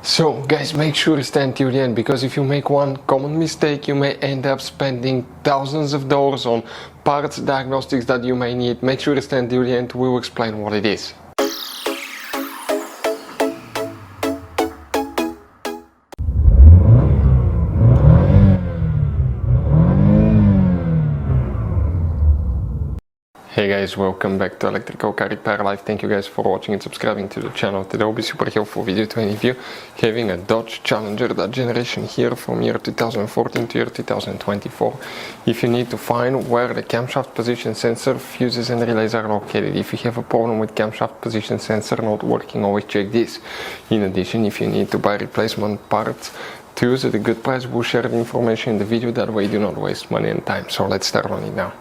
So guys, make sure to stay until the end, because if you make one common mistake you may end up spending thousands of dollars on parts diagnostics that you may need. Make sure to stay until the end, we will explain what it is. Hey guys, welcome back to Electrical Car Repair Live. Thank you guys for watching and subscribing to the channel. Today will be super helpful video to any of you having a Dodge Challenger, that generation here from year 2014 to year 2024. If you need to find where the camshaft position sensor, fuses and relays are located. If you have a problem with camshaft position sensor not working, always check this. In addition, if you need to buy replacement parts to use at a good price, we'll share the information in the video, that way you do not waste money and time. So let's start on it now.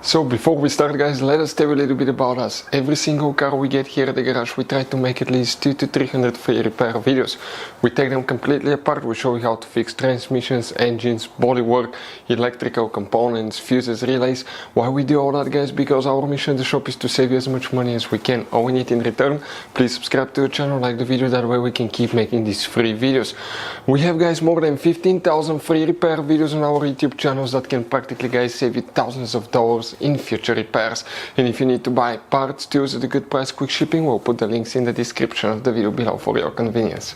So before we start guys, let us tell you a little bit about us. Every single car we get here at the garage, we try to make at least 200 to 300 free repair videos. We take them completely apart, we show you how to fix transmissions, engines, bodywork, electrical components, fuses, relays. Why we do all that guys? Because our mission in the shop is to save you as much money as we can. All we need in return, please subscribe to the channel, like the video, that way we can keep making these free videos. We have guys more than 15,000 free repair videos on our YouTube channels that can practically guys save you thousands of dollars in future repairs. And if you need to buy parts to use at a good price, quick shipping, we'll put the links in the description of the video below for your convenience.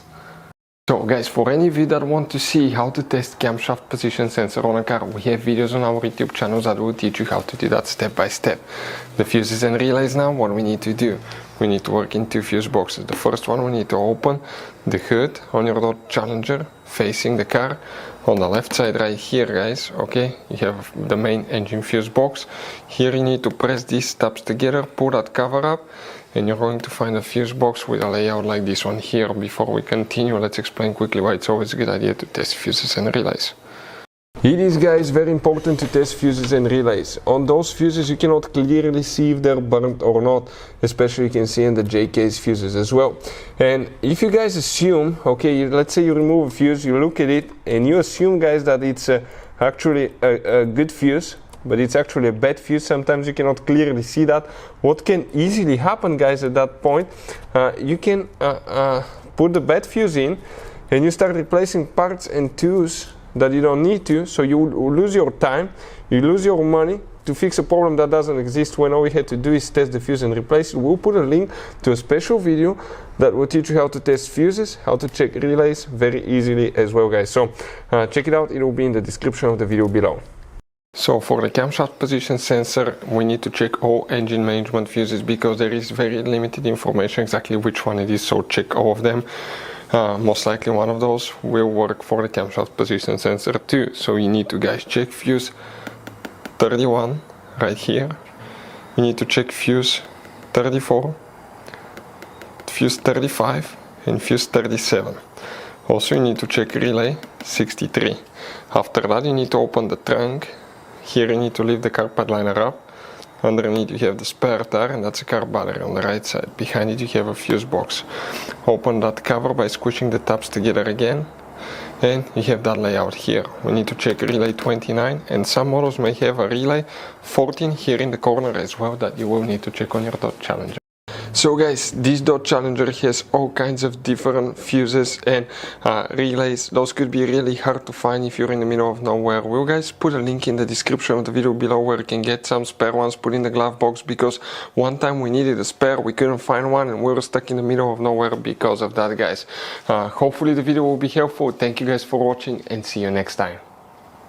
So guys, for any of you that want to see how to test camshaft position sensor on a car, we have videos on our YouTube channels that will teach you how to do that step by step. The fuses and relays now, what we need to do, we need to work in two fuse boxes. The first one, we need to open the hood on your Dodge Challenger facing the car. On the left side right here guys, okay, you have the main engine fuse box. Here you need to press these tabs together, pull that cover up, and you're going to find a fuse box with a layout like this one here. Before we continue, let's explain quickly why it's always a good idea to test fuses and relays. It is guys very important to test fuses and relays. On those fuses you cannot clearly see if they're burnt or not, especially you can see in the J-case fuses as well. And if you guys assume, okay, let's say you remove a fuse, you look at it and you assume guys that it's actually a good fuse, but it's actually a bad fuse, sometimes you cannot clearly see that. What can easily happen guys at that point, you can put the bad fuse in and you start replacing parts and tools that you don't need to, so you lose your time, you lose your money to fix a problem that doesn't exist, when all we had to do is test the fuse and replace it. We'll put a link to a special video that will teach you how to test fuses, how to check relays very easily as well guys. So check it out, it will be in the description of the video below. So for the camshaft position sensor, we need to check all engine management fuses, because there is very limited information exactly which one it is, so check all of them. Most likely one of those will work for the camshaft position sensor too. So you need to guys check fuse 31 right here. You need to check fuse 34, fuse 35 and fuse 37. Also you need to check relay 63. After that you need to open the trunk. Here you need to lift the carpet liner up. Underneath you have the spare tire, and that's a car battery on the right side. Behind it you have a fuse box. Open that cover by squishing the tabs together again, and you have that layout here. We need to check relay 29, and some models may have a relay 14 here in the corner as well, that you will need to check on your Dodge Challenger. So guys, this Dodge Challenger has all kinds of different fuses and relays. Those could be really hard to find if you're in the middle of nowhere. We'll guys put a link in the description of the video below where you can get some spare ones put in the glove box, because one time we needed a spare, we couldn't find one and we were stuck in the middle of nowhere because of that guys. Hopefully the video will be helpful. Thank you guys for watching and see you next time.